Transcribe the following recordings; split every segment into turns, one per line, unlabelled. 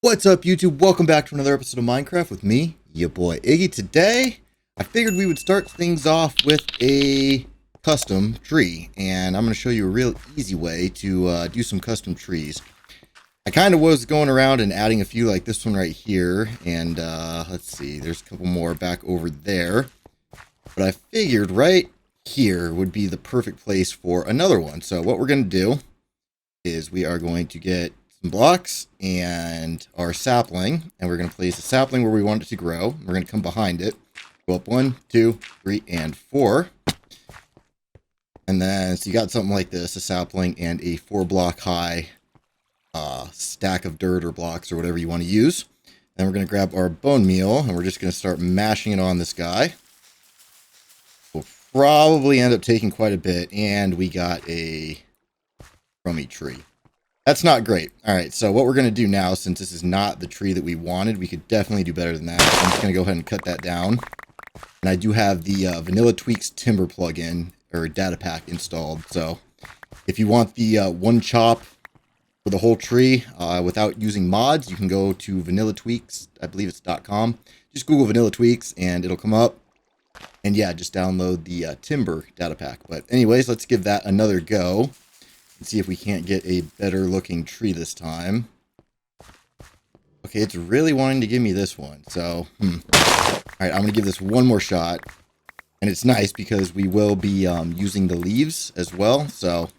What's up, YouTube? Welcome back to another episode of Minecraft with me, your boy Iggy. Today, I figured we would start things off with a custom tree, and I'm going to show you a real easy way to do some custom trees. I kind of was going around and adding a few like this one right here, and let's see, there's a couple more back over there. But I figured right here would be the perfect place for another one. So what we're going to do is we are going to get blocks and our sapling, and we're going to place the sapling where we want it to grow. We're going to come behind it, go up 1, 2, 3, and 4, and then so you got something like this, a sapling and a 4-block high stack of dirt or blocks or whatever you want to use. Then we're going to grab our bone meal and we're just going to start mashing it on this guy. We'll probably end up taking quite a bit, and we got a crummy tree. That's not great. All right, so what we're going to do now, since this is not the tree that we wanted, we could definitely do better than that. I'm just going to go ahead and cut that down. And I do have the Vanilla Tweaks Timber plugin, or data pack installed. So if you want the one chop for the whole tree without using mods, you can go to Vanilla Tweaks, I believe it's .com. Just Google Vanilla Tweaks and it'll come up. And yeah, just download the Timber data pack. But anyways, let's give that another go. And see if we can't get a better looking tree this time. Okay, it's really wanting to give me this one. So, Alright, I'm going to give this one more shot. And it's nice because we will be using the leaves as well. So,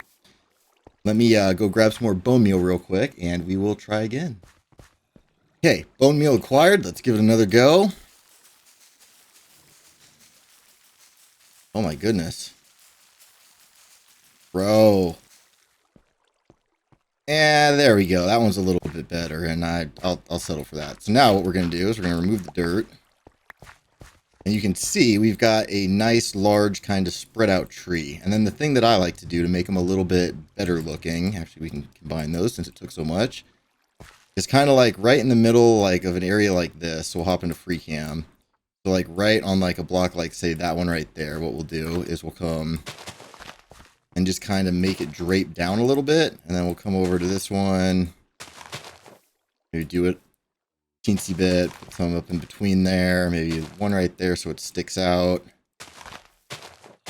let me go grab some more bone meal real quick and we will try again. Okay, bone meal acquired. Let's give it another go. Oh my goodness. Bro. And there we go. That one's a little bit better, and I'll settle for that. So now what we're going to do is we're going to remove the dirt. And you can see we've got a nice, large, kind of spread out tree. And then the thing that I like to do to make them a little bit better looking, actually we can combine those since it took so much, is kind of like right in the middle like of an area like this. So we'll hop into free cam. So like right on like a block like, say, that one right there, what we'll do is we'll come and just kind of make it drape down a little bit. And then we'll come over to this one. Maybe do it teensy bit, put some up in between there. Maybe one right there so it sticks out.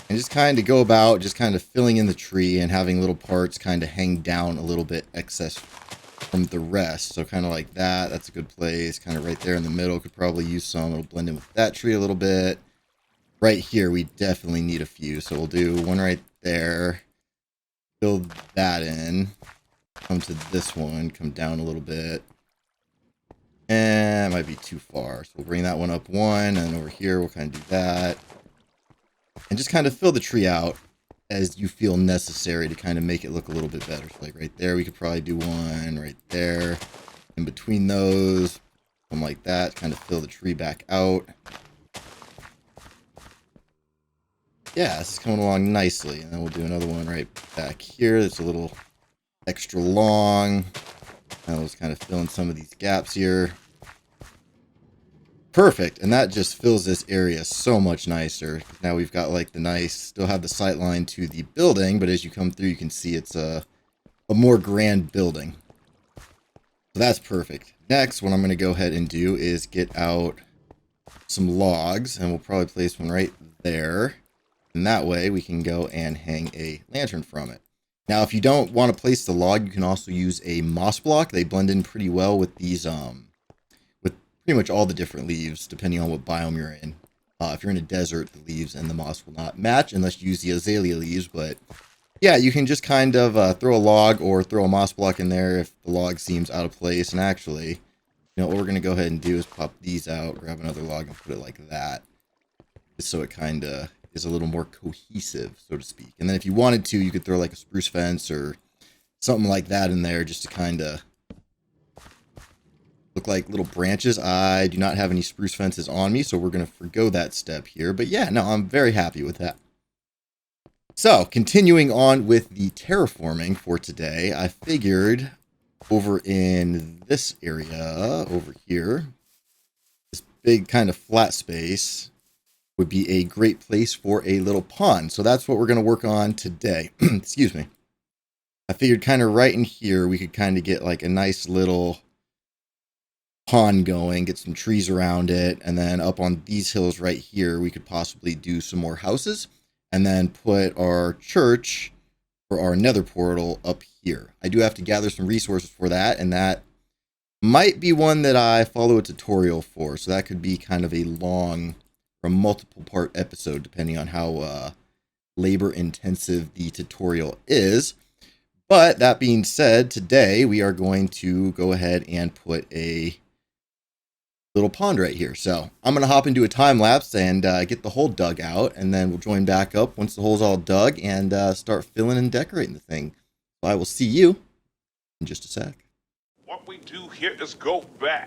And just kind of go about just kind of filling in the tree and having little parts kind of hang down a little bit excess from the rest. So kind of like that. That's a good place. Kind of right there in the middle. Could probably use some. It'll blend in with that tree a little bit. Right here, we definitely need a few. So we'll do one right there. Fill that in. Come to this one. Come down a little bit. And it might be too far. So we'll bring that one up one. And over here, we'll kind of do that. And just kind of fill the tree out as you feel necessary to kind of make it look a little bit better. So like right there, we could probably do one right there. In between those, something like that. Kind of fill the tree back out. Yeah, this is coming along nicely. And then we'll do another one right back here that's a little extra long. And we'll just kind of fill in some of these gaps here. Perfect. And that just fills this area so much nicer. Now we've got like the nice, still have the sight line to the building, but as you come through, you can see it's a more grand building. So that's perfect. Next, what I'm going to go ahead and do is get out some logs, and we'll probably place one right there. And that way we can go and hang a lantern from it. Now, if you don't want to place the log, you can also use a moss block. They blend in pretty well with these, with pretty much all the different leaves, depending on what biome you're in. If you're in a desert, the leaves and the moss will not match unless you use the azalea leaves. But yeah, you can just kind of throw a log or throw a moss block in there if the log seems out of place. And actually, you know, what we're going to go ahead and do is pop these out, grab another log and put it like that. Just so it kind of is a little more cohesive, so to speak. And then if you wanted to, you could throw like a spruce fence or something like that in there just to kind of look like little branches. I do not have any spruce fences on me, so we're going to forgo that step here. But yeah, no, I'm very happy with that. So, continuing on with the terraforming for today, I figured over in this area, over here, this big kind of flat space would be a great place for a little pond. So that's what we're going to work on today. Excuse me. I figured kind of right in here, we could kind of get like a nice little pond going, get some trees around it, and then up on these hills right here, we could possibly do some more houses, and then put our church for our nether portal up here. I do have to gather some resources for that, and that might be one that I follow a tutorial for, so that could be kind of a long or multiple part episode, depending on how labor intensive the tutorial is. But that being said, today we are going to go ahead and put a little pond right here. So I'm going to hop into a time lapse and get the hole dug out, and then we'll join back up once the hole's all dug and start filling and decorating the thing. So I will see you in just a sec.
What we do here is go back.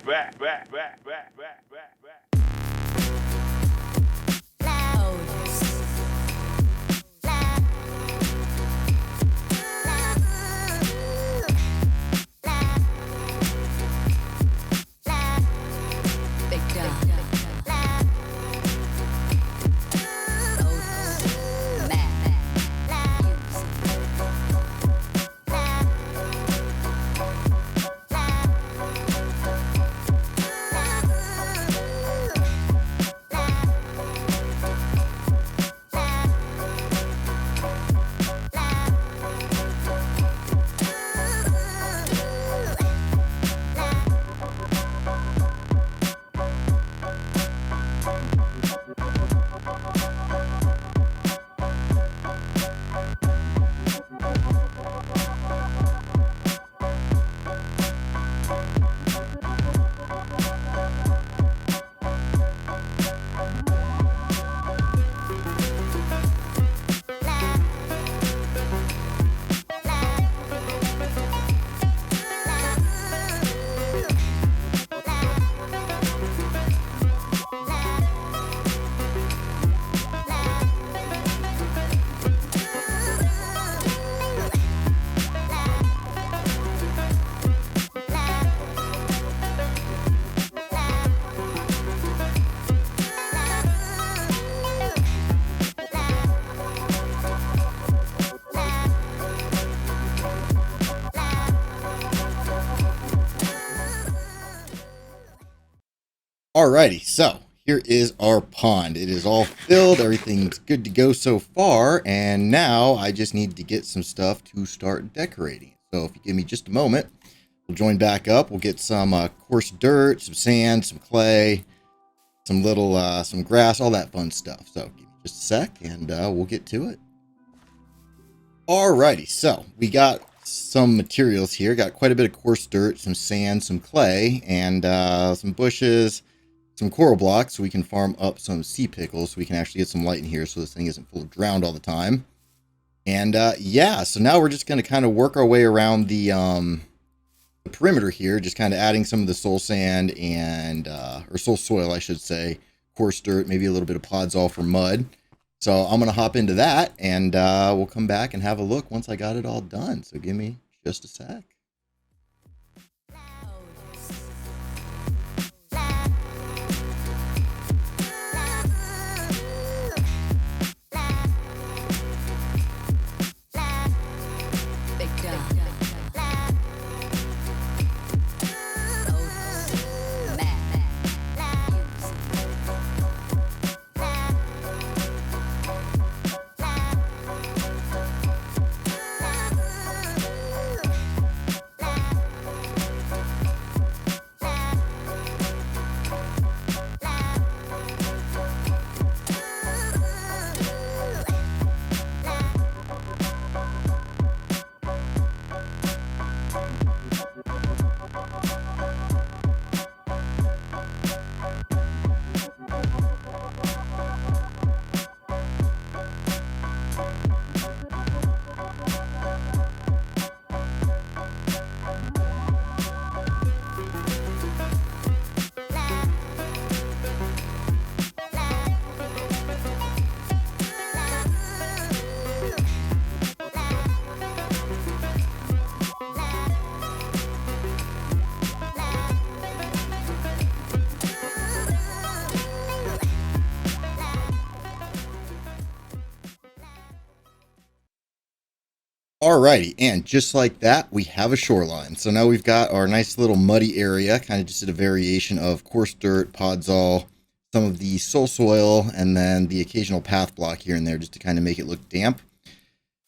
Alrighty, so here is our pond. It is all filled, everything's good to go so far, and now I just need to get some stuff to start decorating. So if you give me just a moment, we'll join back up. We'll get some coarse dirt, some sand, some clay, some grass, all that fun stuff. So give me just a sec, and we'll get to it. Alrighty, so we got some materials here. Got quite a bit of coarse dirt, some sand, some clay, and some bushes, some coral blocks, so we can farm up some sea pickles, so we can actually get some light in here so this thing isn't full of drowned all the time. And yeah, so now we're just going to kind of work our way around the perimeter here, just kind of adding some of the soul sand and or soul soil, I should say, coarse dirt, maybe a little bit of podzol for mud. So I'm going to hop into that, and we'll come back and have a look once I got it all done. So give me just a sec. Alrighty, and just like that, we have a shoreline. So now we've got our nice little muddy area, kind of just a variation of coarse dirt, podzol, some of the soil, and then the occasional path block here and there just to kind of make it look damp.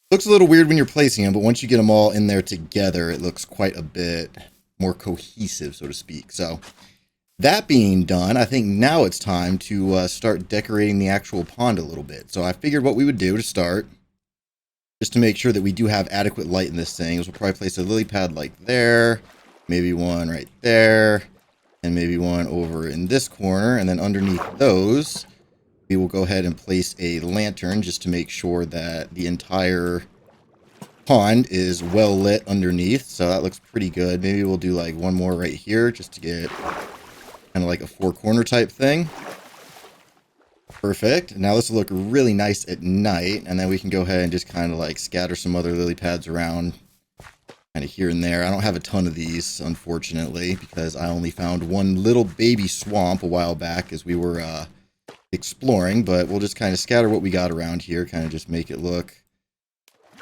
Looks a little weird when you're placing them, but once you get them all in there together, it looks quite a bit more cohesive, so to speak. So that being done, I think now it's time to start decorating the actual pond a little bit. So I figured what we would do to start, just to make sure that we do have adequate light in this thing, is we'll probably place a lily pad like there, maybe one right there, and maybe one over in this corner. And then underneath those, we will go ahead and place a lantern just to make sure that the entire pond is well lit underneath. So that looks pretty good. Maybe we'll do like one more right here just to get kind of like a four-corner type thing. Perfect. Now this will look really nice at night, and then we can go ahead and just kind of like scatter some other lily pads around kind of here and there. I don't have a ton of these, unfortunately, because I only found one little baby swamp a while back as we were exploring, but we'll just kind of scatter what we got around here, kind of just make it look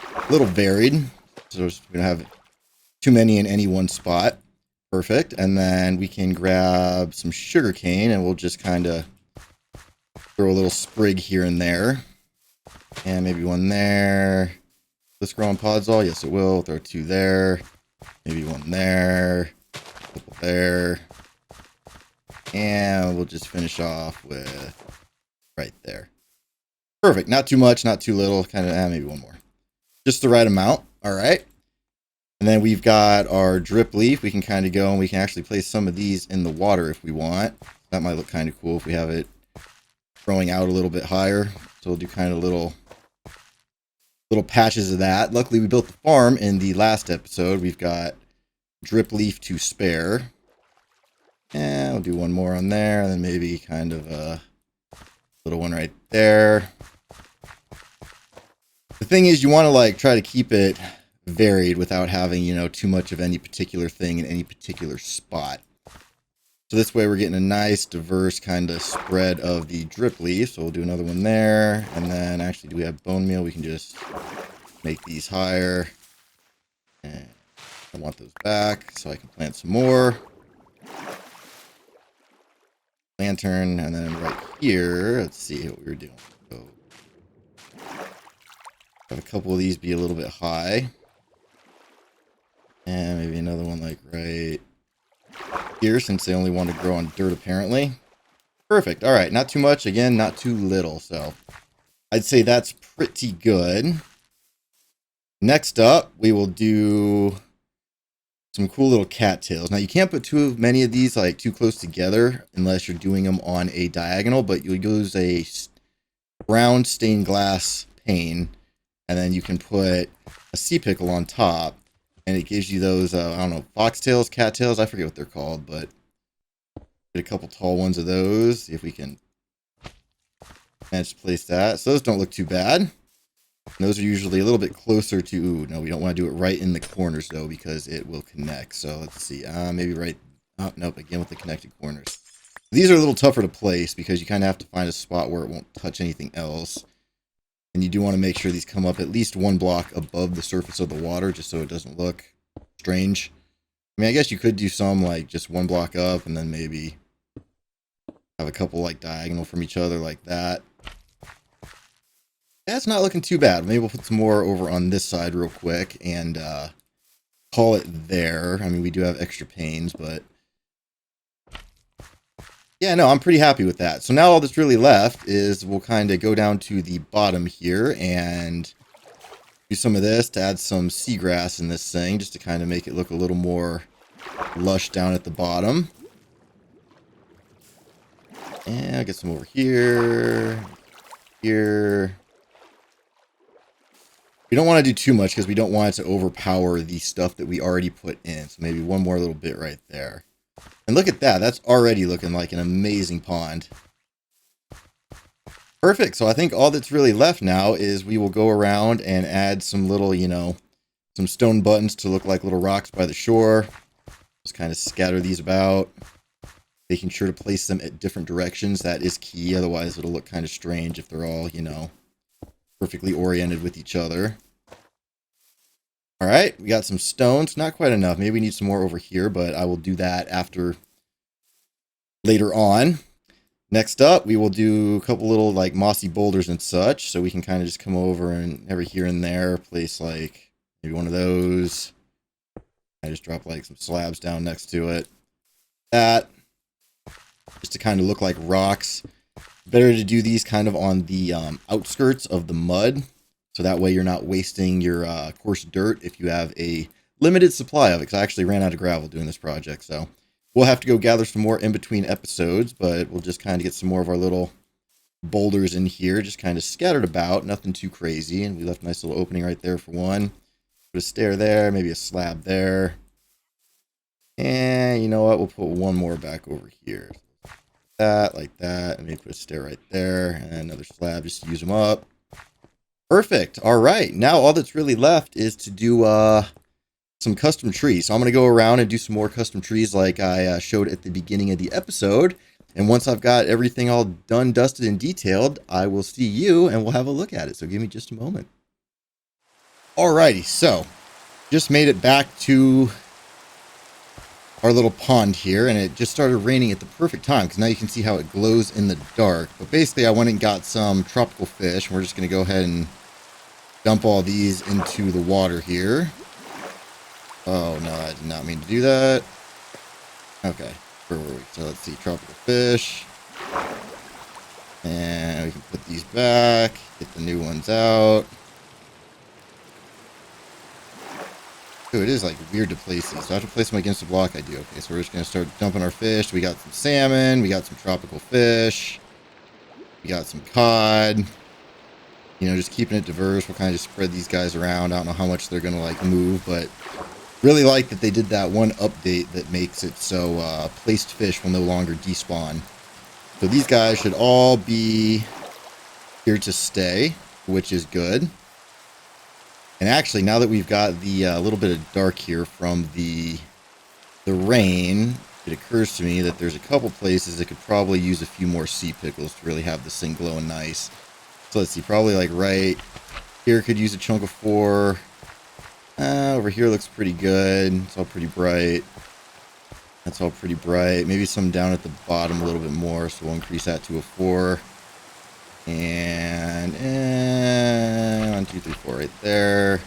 a little varied. So we don't have too many in any one spot. Perfect. And then we can grab some sugar cane and we'll just kind of throw a little sprig here and there. And maybe one there. Let's grow on podzol. Yes, it will. Throw two there. Maybe one there. A couple there. And we'll just finish off with right there. Perfect. Not too much, not too little. Kind of, maybe one more. Just the right amount. All right. And then we've got our drip leaf. We can kind of go and we can actually place some of these in the water if we want. That might look kind of cool if we have it growing out a little bit higher. So we'll do kind of little patches of that. Luckily, we built the farm in the last episode. We've got drip leaf to spare. And we'll do one more on there, and then maybe kind of a little one right there. The thing is, you want to like try to keep it varied without having, you know, too much of any particular thing in any particular spot. So this way we're getting a nice diverse kind of spread of the drip leaf. So we'll do another one there. And then actually, do we have bone meal? We can just make these higher. And I want those back so I can plant some more. Lantern, and then right here, let's see what we were doing. So have a couple of these be a little bit high. And maybe another one like right here, since they only want to grow on dirt apparently. Perfect. All right, not too much. Again, not too little. So I'd say that's pretty good. Next up, we will do some cool little cattails. Now, you can't put too many of these like too close together unless you're doing them on a diagonal, but you'll use a brown stained glass pane, and then you can put a sea pickle on top, and it gives you those, I don't know, foxtails, cattails, I forget what they're called, but get a couple tall ones of those, see if we can manage to place that. So those don't look too bad. And those are usually a little bit closer to, ooh, no, we don't want to do it right in the corners though, because it will connect. So let's see, maybe right, oh, nope, again with the connected corners. These are a little tougher to place because you kind of have to find a spot where it won't touch anything else. And you do want to make sure these come up at least one block above the surface of the water, just so it doesn't look strange. I mean, I guess you could do some like just one block up and then maybe have a couple like diagonal from each other like that. That's not looking too bad. Maybe we'll put some more over on this side real quick and call it there. I mean, we do have extra panes, but yeah, no, I'm pretty happy with that. So now all that's really left is we'll kind of go down to the bottom here and do some of this to add some seagrass in this thing, just to kind of make it look a little more lush down at the bottom. And I'll get some over here, here. We don't want to do too much because we don't want it to overpower the stuff that we already put in. So maybe one more little bit right there. And look at that. That's already looking like an amazing pond. Perfect. So I think all that's really left now is we will go around and add some little, you know, some stone buttons to look like little rocks by the shore. Just kind of scatter these about. Making sure to place them at different directions. That is key. Otherwise, it'll look kind of strange if they're all, you know, perfectly oriented with each other. All right, we got some stones. Not quite enough. Maybe we need some more over here, but I will do that after later on. Next up, we will do a couple little like mossy boulders and such, so we can kind of just come over and every here and there place like maybe one of those. I just drop like some slabs down next to it. That just to kind of look like rocks. Better to do these kind of on the outskirts of the mud, so that way you're not wasting your coarse dirt if you have a limited supply of it, because I actually ran out of gravel doing this project, so we'll have to go gather some more in between episodes, but we'll just kind of get some more of our little boulders in here, just kind of scattered about, nothing too crazy, and we left a nice little opening right there for one. Put a stair there, maybe a slab there, and you know what, we'll put one more back over here. That, like that, and maybe put a stair right there, and another slab just to use them up. Perfect. All right, now all that's really left is to do some custom trees. So I'm going to go around and do some more custom trees like I showed at the beginning of the episode. And once I've got everything all done, dusted, and detailed, I will see you and we'll have a look at it. So give me just a moment. Alrighty, so just made it back to our little pond here, and it just started raining at the perfect time because now you can see how it glows in the dark. But basically I went and got some tropical fish, and we're just going to go ahead and dump all these into the water here. Oh no, I did not mean to do that. Okay, where were we? So let's see, tropical fish, and we can put these back, get the new ones out. Ooh, it is like weird to place these. So I have to place them against the block. I do. Okay, so we're just going to start dumping our fish. We got some salmon. We got some tropical fish. We got some cod. You know, just keeping it diverse. We'll kind of just spread these guys around. I don't know how much they're going to like move, but really like that they did that one update that makes it so placed fish will no longer despawn. So these guys should all be here to stay, which is good. And actually, now that we've got the little bit of dark here from the rain, it occurs to me that there's a couple places that could probably use a few more sea pickles to really have this thing glowing nice. So let's see, probably like right here could use a chunk of 4. Over here looks pretty good. It's all pretty bright. That's all pretty bright. Maybe some down at the bottom a little bit more, so we'll increase that to a 4. And 1, 2, 3, 4 right there.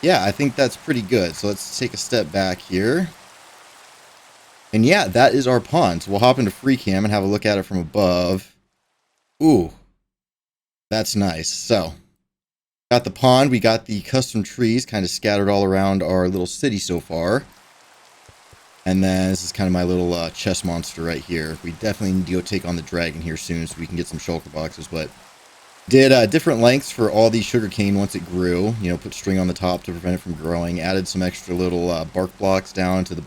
Yeah, I think that's pretty good. So let's take a step back here. And yeah, that is our pond. So we'll hop into free cam and have a look at it from above. Ooh, that's nice. So got the pond. We got the custom trees kind of scattered all around our little city so far. And then this is kind of my little chest monster right here. We definitely need to go take on the dragon here soon so we can get some shulker boxes. But did different lengths for all these sugarcane once it grew. You know, put string on the top to prevent it from growing. Added some extra little bark blocks down to the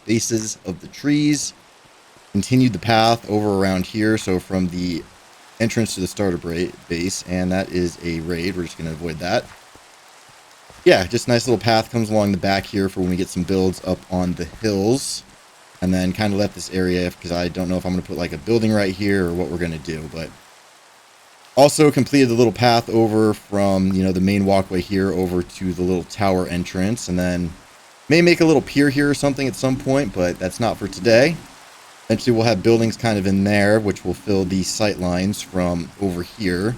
bases of the trees. Continued the path over around here. So from the entrance to the starter base. And that is a raid. We're just going to avoid that. Yeah, just a nice little path comes along the back here for when we get some builds up on the hills. And then kind of left this area because I don't know if I'm going to put like a building right here or what we're going to do. But also completed the little path over from, you know, the main walkway here over to the little tower entrance. And then may make a little pier here or something at some point, but that's not for today. Eventually we'll have buildings kind of in there, which will fill the sight lines from over here.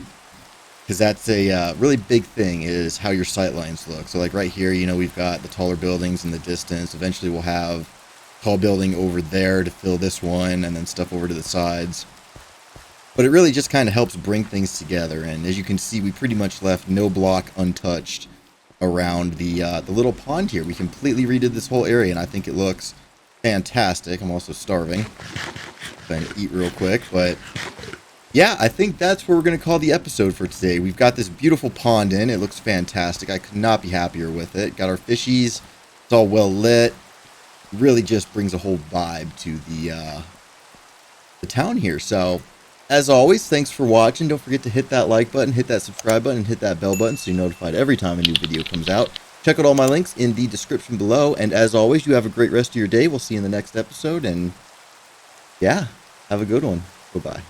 Because that's a really big thing is how your sight lines look. So like right here, you know, we've got the taller buildings in the distance. Eventually we'll have tall building over there to fill this one and then stuff over to the sides. But it really just kind of helps bring things together. And as you can see, we pretty much left no block untouched around the little pond here. We completely redid this whole area and I think it looks fantastic. I'm also starving. Trying to eat real quick, but yeah, I think that's what we're going to call the episode for today. We've got this beautiful pond in. It looks fantastic. I could not be happier with it. Got our fishies. It's all well lit. Really just brings a whole vibe to the town here. So, as always, thanks for watching. Don't forget to hit that like button, hit that subscribe button, and hit that bell button so you're notified every time a new video comes out. Check out all my links in the description below. And as always, you have a great rest of your day. We'll see you in the next episode. And yeah, have a good one. Bye-bye.